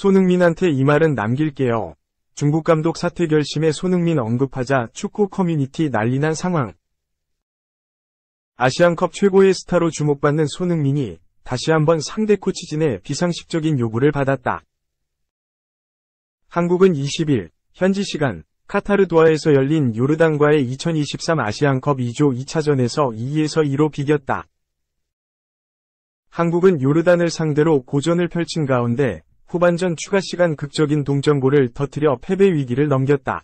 손흥민한테 이 말은 남길게요. 중국 감독 사퇴 결심에 손흥민 언급하자 축구 커뮤니티 난리난 상황. 아시안컵 최고의 스타로 주목받는 손흥민이 다시 한번 상대 코치진의 비상식적인 요구를 받았다. 한국은 20일 현지 시간 카타르 도하에서 열린 요르단과의 2023 아시안컵 2조 2차전에서 2에서 2로 비겼다. 한국은 요르단을 상대로 고전을 펼친 가운데 후반전 추가 시간 극적인 동점골을 터뜨려 패배 위기를 넘겼다.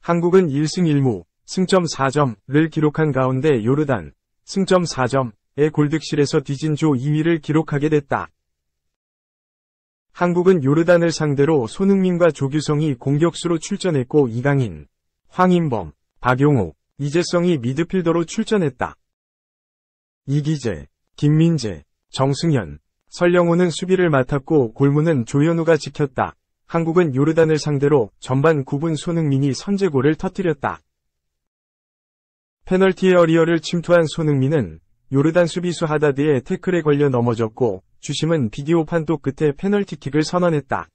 한국은 1승 1무, 승점 4점을 기록한 가운데 요르단, 승점 4점의 골득실에서 뒤진 조 2위를 기록하게 됐다. 한국은 요르단을 상대로 손흥민과 조규성이 공격수로 출전했고 이강인, 황인범, 박용욱, 이재성이 미드필더로 출전했다. 이기재, 김민재, 정승현, 설영호는 수비를 맡았고 골문은 조현우가 지켰다. 한국은 요르단을 상대로 전반 9분 손흥민이 선제골을 터뜨렸다. 페널티 에어리어를 침투한 손흥민은 요르단 수비수 하다드의 태클에 걸려 넘어졌고 주심은 비디오 판독 끝에 페널티킥을 선언했다.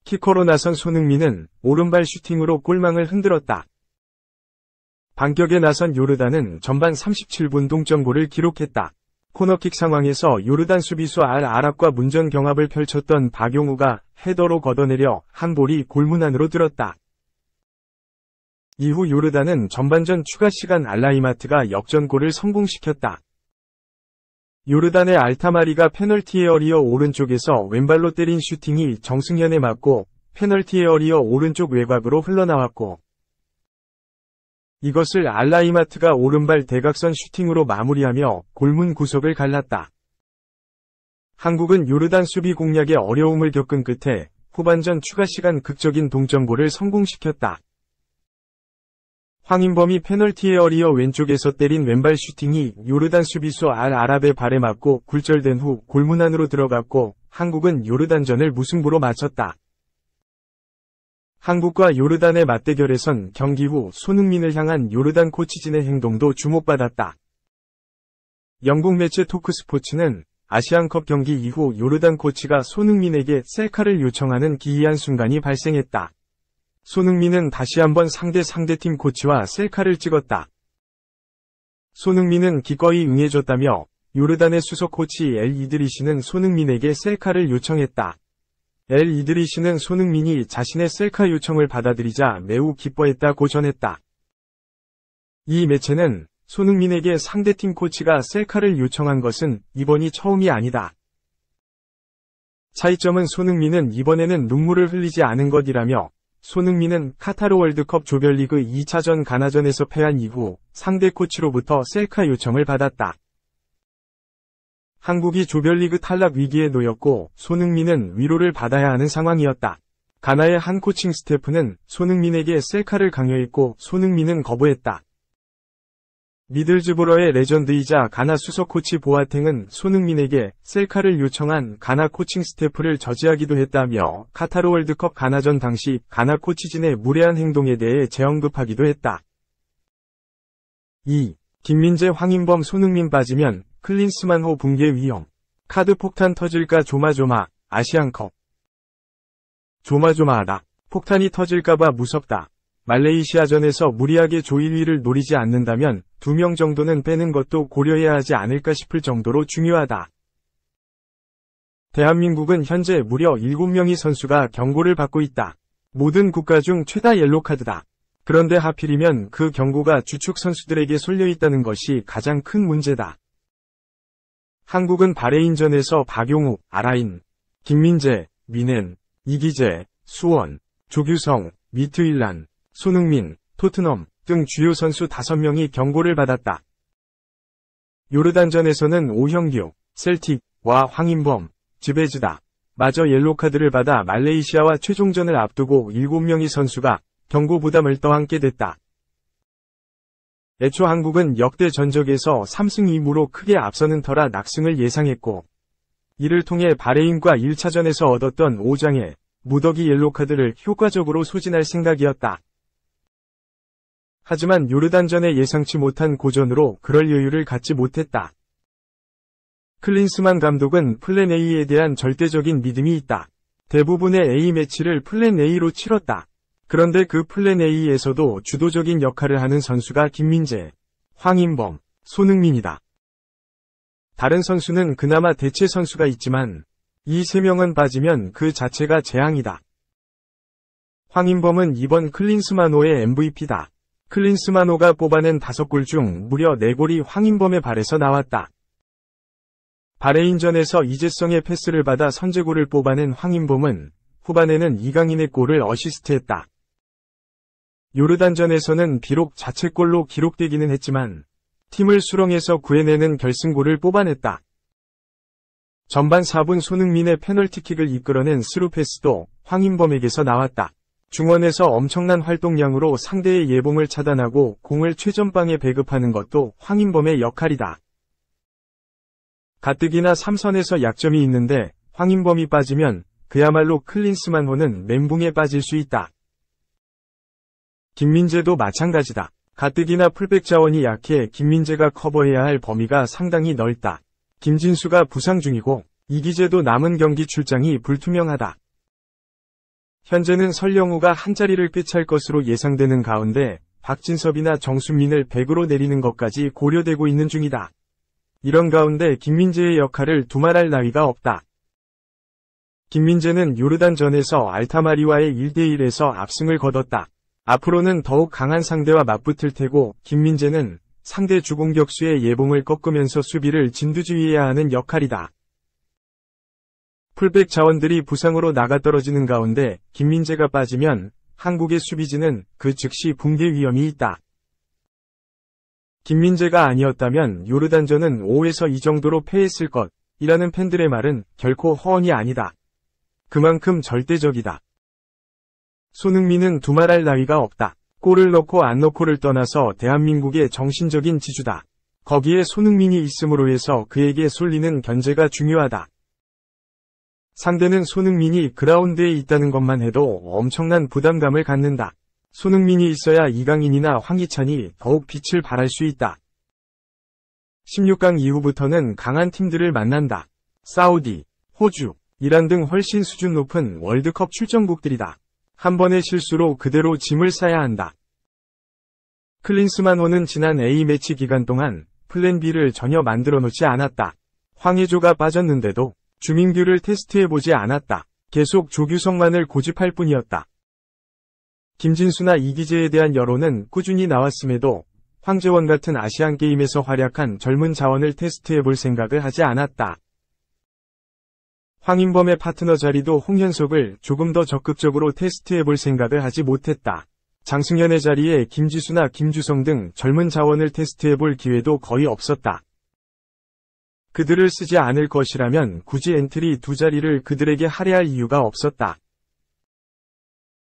키커로 나선 손흥민은 오른발 슈팅으로 골망을 흔들었다. 반격에 나선 요르단은 전반 37분 동점골을 기록했다. 코너킥 상황에서 요르단 수비수 알-아랍과 문전 경합을 펼쳤던 박용우가 헤더로 걷어내려 한 볼이 골문 안으로 들었다. 이후 요르단은 전반전 추가 시간 알라이마트가 역전골을 성공시켰다. 요르단의 알타마리가 페널티 에어리어 오른쪽에서 왼발로 때린 슈팅이 정승현에 맞고 페널티 에어리어 오른쪽 외곽으로 흘러나왔고 이것을 알라이마트가 오른발 대각선 슈팅으로 마무리하며 골문 구석을 갈랐다. 한국은 요르단 수비 공략에 어려움을 겪은 끝에 후반전 추가 시간 극적인 동점골을 성공시켰다. 황인범이 페널티 에어리어 왼쪽에서 때린 왼발 슈팅이 요르단 수비수 알-아랍의 발에 맞고 굴절된 후 골문 안으로 들어갔고 한국은 요르단전을 무승부로 마쳤다. 한국과 요르단의 맞대결에선 경기 후 손흥민을 향한 요르단 코치진의 행동도 주목받았다. 영국 매체 토크스포츠는 아시안컵 경기 이후 요르단 코치가 손흥민에게 셀카를 요청하는 기이한 순간이 발생했다. 손흥민은 다시 한번 상대팀 코치와 셀카를 찍었다. 손흥민은 기꺼이 응해줬다며 요르단의 수석 코치 엘 이드리시는 손흥민에게 셀카를 요청했다. 엘 이드리시는 손흥민이 자신의 셀카 요청을 받아들이자 매우 기뻐했다고 전했다. 이 매체는 손흥민에게 상대팀 코치가 셀카를 요청한 것은 이번이 처음이 아니다. 차이점은 손흥민은 이번에는 눈물을 흘리지 않은 것이라며 손흥민은 카타르 월드컵 조별리그 2차전 가나전에서 패한 이후 상대 코치로부터 셀카 요청을 받았다. 한국이 조별리그 탈락 위기에 놓였고 손흥민은 위로를 받아야 하는 상황이었다. 가나의 한 코칭 스태프는 손흥민에게 셀카를 강요했고 손흥민은 거부했다. 미들즈브러의 레전드이자 가나 수석 코치 보아탱은 손흥민에게 셀카를 요청한 가나 코칭 스태프를 저지하기도 했다며 카타르 월드컵 가나전 당시 가나 코치진의 무례한 행동에 대해 재언급하기도 했다. 2. 김민재 황인범 손흥민 빠지면 클린스만호 붕괴 위험. 카드 폭탄 터질까 조마조마. 아시안컵. 조마조마하다. 폭탄이 터질까봐 무섭다. 말레이시아전에서 무리하게 조 1위를 노리지 않는다면 2명 정도는 빼는 것도 고려해야 하지 않을까 싶을 정도로 중요하다. 대한민국은 현재 무려 7명의 선수가 경고를 받고 있다. 모든 국가 중 최다 옐로카드다. 그런데 하필이면 그 경고가 주축 선수들에게 쏠려 있다는 것이 가장 큰 문제다. 한국은 바레인전에서 박용욱, 아라인, 김민재, 민엔, 이기재, 수원, 조규성, 미트윌란, 손흥민, 토트넘 등 주요 선수 5명이 경고를 받았다. 요르단전에서는 오형규, 셀틱과 황인범, 즈베즈다 마저 옐로카드를 받아 말레이시아와 최종전을 앞두고 7명의 선수가 경고 부담을 떠안게 됐다. 애초 한국은 역대 전적에서 3승 2무로 크게 앞서는 터라 낙승을 예상했고 이를 통해 바레인과 1차전에서 얻었던 5장의 무더기 옐로카드를 효과적으로 소진할 생각이었다. 하지만 요르단전에 예상치 못한 고전으로 그럴 여유를 갖지 못했다. 클린스만 감독은 플랜 A에 대한 절대적인 믿음이 있다. 대부분의 A매치를 플랜 A로 치렀다. 그런데 그 플랜 A에서도 주도적인 역할을 하는 선수가 김민재, 황인범, 손흥민이다. 다른 선수는 그나마 대체 선수가 있지만 이 세 명은 빠지면 그 자체가 재앙이다. 황인범은 이번 클린스만호의 MVP다. 클린스만호가 뽑아낸 5골 중 무려 4골이 황인범의 발에서 나왔다. 바레인전에서 이재성의 패스를 받아 선제골을 뽑아낸 황인범은 후반에는 이강인의 골을 어시스트했다. 요르단전에서는 비록 자책골로 기록되기는 했지만 팀을 수렁에서 구해내는 결승골을 뽑아냈다. 전반 4분 손흥민의 페널티킥을 이끌어낸 스루패스도 황인범에게서 나왔다. 중원에서 엄청난 활동량으로 상대의 예봉을 차단하고 공을 최전방에 배급하는 것도 황인범의 역할이다. 가뜩이나 3선에서 약점이 있는데 황인범이 빠지면 그야말로 클린스만호는 멘붕에 빠질 수 있다. 김민재도 마찬가지다. 가뜩이나 풀백 자원이 약해 김민재가 커버해야 할 범위가 상당히 넓다. 김진수가 부상 중이고 이기재도 남은 경기 출장이 불투명하다. 현재는 설영우가 한 자리를 꿰찰 것으로 예상되는 가운데 박진섭이나 정순민을 백으로 내리는 것까지 고려되고 있는 중이다. 이런 가운데 김민재의 역할을 두말할 나위가 없다. 김민재는 요르단전에서 알타마리와의 1대1에서 압승을 거뒀다. 앞으로는 더욱 강한 상대와 맞붙을 테고 김민재는 상대 주공격수의 예봉을 꺾으면서 수비를 진두지휘해야 하는 역할이다. 풀백 자원들이 부상으로 나가떨어지는 가운데 김민재가 빠지면 한국의 수비진은 그 즉시 붕괴 위험이 있다. 김민재가 아니었다면 요르단전은 5에서 2 정도로 패했을 것이라는 팬들의 말은 결코 허언이 아니다. 그만큼 절대적이다. 손흥민은 두말할 나위가 없다. 골을 넣고 안 넣고를 떠나서 대한민국의 정신적인 지주다. 거기에 손흥민이 있음으로 해서 그에게 쏠리는 견제가 중요하다. 상대는 손흥민이 그라운드에 있다는 것만 해도 엄청난 부담감을 갖는다. 손흥민이 있어야 이강인이나 황희찬이 더욱 빛을 발할 수 있다. 16강 이후부터는 강한 팀들을 만난다. 사우디, 호주, 이란 등 훨씬 수준 높은 월드컵 출전국들이다. 한 번의 실수로 그대로 짐을 싸야 한다. 클린스만호는 지난 A매치 기간 동안 플랜 B를 전혀 만들어 놓지 않았다. 황의조가 빠졌는데도 주민규를 테스트해보지 않았다. 계속 조규성만을 고집할 뿐이었다. 김진수나 이기재에 대한 여론은 꾸준히 나왔음에도 황재원 같은 아시안게임에서 활약한 젊은 자원을 테스트해볼 생각을 하지 않았다. 황인범의 파트너 자리도 홍현석을 조금 더 적극적으로 테스트해볼 생각을 하지 못했다. 장승현의 자리에 김지수나 김주성 등 젊은 자원을 테스트해볼 기회도 거의 없었다. 그들을 쓰지 않을 것이라면 굳이 엔트리 2자리를 그들에게 할애할 이유가 없었다.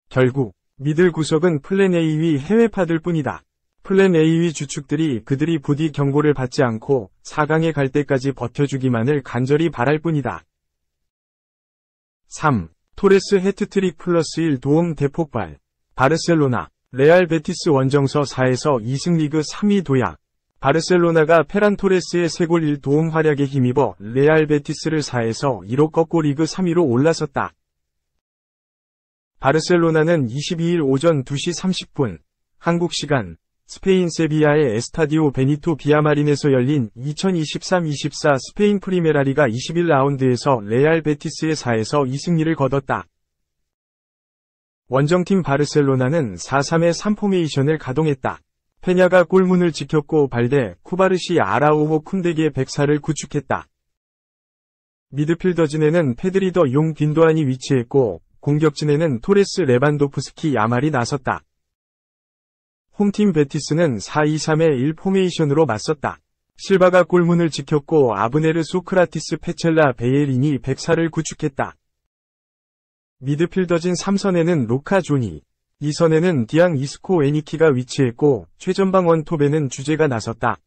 결국 미들 구석은 플랜 A 위 해외파들 뿐이다. 플랜 A 위 주축들이 그들이 부디 경고를 받지 않고 4강에 갈 때까지 버텨주기만을 간절히 바랄 뿐이다. 3. 토레스 해트트릭 플러스 1 도움 대폭발. 바르셀로나, 레알 베티스 원정서 4에서 2승 리그 3위 도약. 바르셀로나가 페란 토레스의 3골 1도움 활약에 힘입어 레알 베티스를 4에서 2로 꺾고 리그 3위로 올라섰다. 바르셀로나는 22일 오전 2시 30분, 한국 시간, 스페인 세비야의 에스타디오 베니토 비아마린에서 열린 2023-24 스페인 프리메라리가 21라운드에서 레알 베티스의 4에서 2승리를 거뒀다. 원정팀 바르셀로나는 4-3-3 포메이션을 가동했다. 페냐가 골문을 지켰고 발데, 쿠바르시 아라우호 쿤데기의 백사를 구축했다. 미드필더진에는 페드리더 용 빈도안이 위치했고 공격진에는 토레스 레반도프스키 야말이 나섰다. 홈팀 베티스는 4-2-3-1 포메이션으로 맞섰다. 실바가 골문을 지켰고 아브네르 소크라티스 페첼라 베예린이 백사를 구축했다. 미드필더진 3선에는 루카 조니, 2선에는 디앙 이스코 에니키가 위치했고 최전방 원톱에는 주제가 나섰다.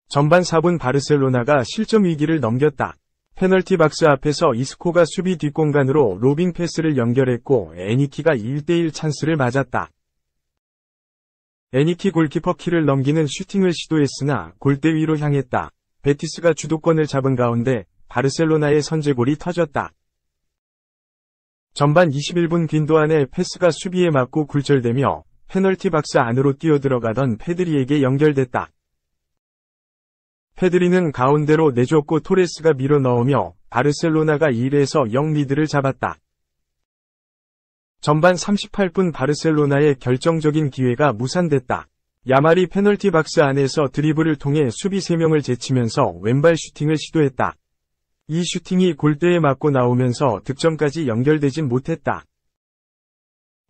전반 4분 바르셀로나가 실점 위기를 넘겼다. 페널티 박스 앞에서 이스코가 수비 뒷공간으로 로빙 패스를 연결했고 에니키가 1대1 찬스를 맞았다. 애니키 골키퍼 키를 넘기는 슈팅을 시도했으나 골대 위로 향했다. 베티스가 주도권을 잡은 가운데 바르셀로나의 선제골이 터졌다. 전반 21분 귄도안의 패스가 수비에 맞고 굴절되며 페널티 박스 안으로 뛰어들어가던 페드리에게 연결됐다. 페드리는 가운데로 내줬고 토레스가 밀어 넣으며 바르셀로나가 1에서 0 리드를 잡았다. 전반 38분 바르셀로나의 결정적인 기회가 무산됐다. 야말이 페널티 박스 안에서 드리블을 통해 수비 3명을 제치면서 왼발 슈팅을 시도했다. 이 슈팅이 골대에 맞고 나오면서 득점까지 연결되진 못했다.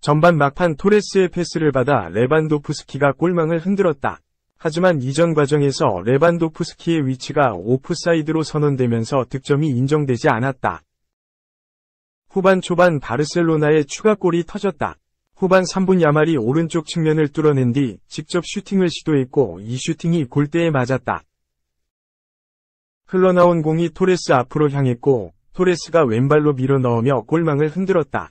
전반 막판 토레스의 패스를 받아 레반도프스키가 골망을 흔들었다. 하지만 이전 과정에서 레반도프스키의 위치가 오프사이드로 선언되면서 득점이 인정되지 않았다. 후반 초반 바르셀로나의 추가골이 터졌다. 후반 3분 야말이 오른쪽 측면을 뚫어낸 뒤 직접 슈팅을 시도했고 이 슈팅이 골대에 맞았다. 흘러나온 공이 토레스 앞으로 향했고 토레스가 왼발로 밀어 넣으며 골망을 흔들었다.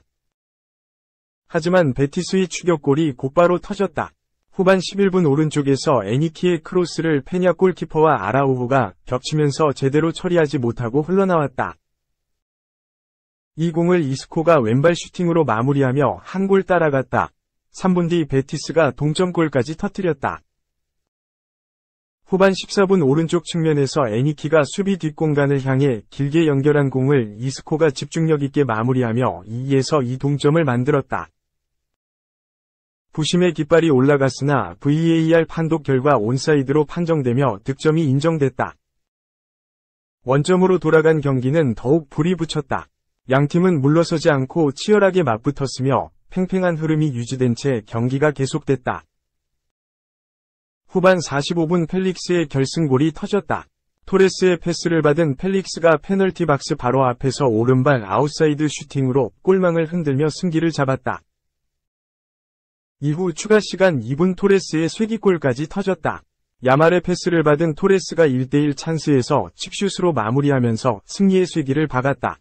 하지만 베티스의 추격골이 곧바로 터졌다. 후반 11분 오른쪽에서 애니키의 크로스를 페냐 골키퍼와 아라우호가 겹치면서 제대로 처리하지 못하고 흘러나왔다. 이 공을 이스코가 왼발 슈팅으로 마무리하며 한 골 따라갔다. 3분 뒤 베티스가 동점골까지 터뜨렸다. 후반 14분 오른쪽 측면에서 애니키가 수비 뒷공간을 향해 길게 연결한 공을 이스코가 집중력 있게 마무리하며 2에서 2 동점을 만들었다. 부심의 깃발이 올라갔으나 VAR 판독 결과 온사이드로 판정되며 득점이 인정됐다. 원점으로 돌아간 경기는 더욱 불이 붙였다. 양팀은 물러서지 않고 치열하게 맞붙었으며 팽팽한 흐름이 유지된 채 경기가 계속됐다. 후반 45분 펠릭스의 결승골이 터졌다. 토레스의 패스를 받은 펠릭스가 페널티 박스 바로 앞에서 오른발 아웃사이드 슈팅으로 골망을 흔들며 승기를 잡았다. 이후 추가 시간 2분 토레스의 쐐기골까지 터졌다. 야말의 패스를 받은 토레스가 1대1 찬스에서 칩슛으로 마무리하면서 승리의 쐐기를 박았다.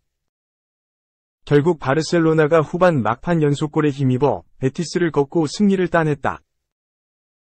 결국 바르셀로나가 후반 막판 연속골에 힘입어 베티스를 꺾고 승리를 따냈다.